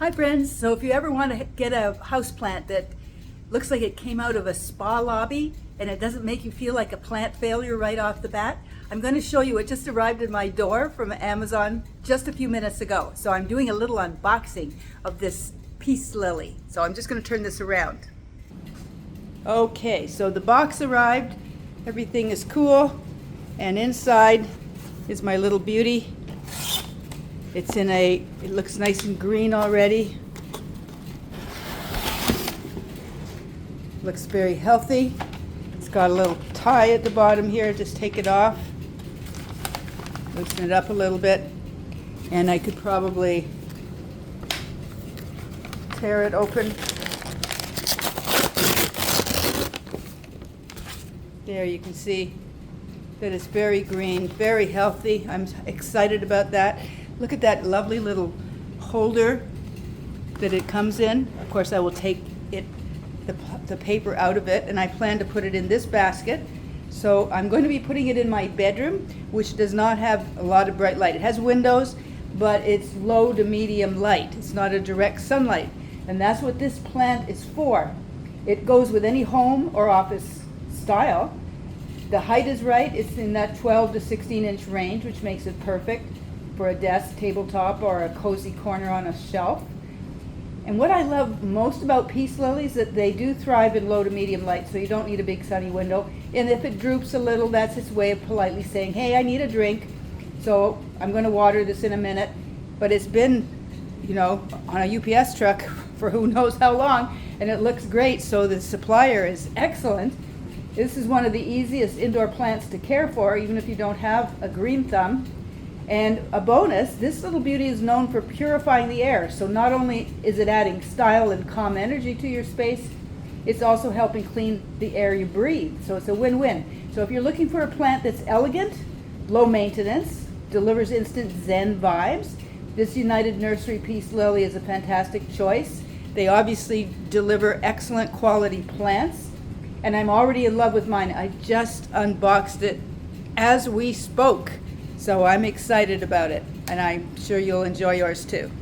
Hi friends, so if you ever want to get a houseplant that looks like it came out of a spa lobby and it doesn't make you feel like a plant failure right off the bat, I'm going to show you. It just arrived at my door from Amazon just a few minutes ago. So I'm doing a little unboxing of this Peace Lily. So I'm just going to turn this around. Okay, so the box arrived, everything is cool, and inside is my little beauty. It's it looks nice and green already. Looks very healthy. It's got a little tie at the bottom here, just take it off. Loosen it up a little bit. And I could probably tear it open. There you can see that it's very green, very healthy. I'm excited about that. Look at that lovely little holder that it comes in. Of course, I will take the paper out of it, and I plan to put it in this basket. So I'm going to be putting it in my bedroom, which does not have a lot of bright light. It has windows, but it's low to medium light. It's not a direct sunlight, and that's what this plant is for. It goes with any home or office style. The height is right. It's in that 12 to 16 inch range, which makes it perfect for a desk, tabletop, or a cozy corner on a shelf. And what I love most about Peace Lilies is that they do thrive in low to medium light, so you don't need a big sunny window. And if it droops a little, that's its way of politely saying, hey, I need a drink. So I'm going to water this in a minute. But it's been, on a UPS truck for who knows how long, and it looks great, so the supplier is excellent. This is one of the easiest indoor plants to care for, even if you don't have a green thumb. And a bonus, this little beauty is known for purifying the air. So not only is it adding style and calm energy to your space, it's also helping clean the air you breathe. So it's a win-win. So if you're looking for a plant that's elegant, low maintenance, delivers instant Zen vibes, this United Nursery Peace Lily is a fantastic choice. They obviously deliver excellent quality plants. And I'm already in love with mine. I just unboxed it as we spoke. So I'm excited about it, and I'm sure you'll enjoy yours too.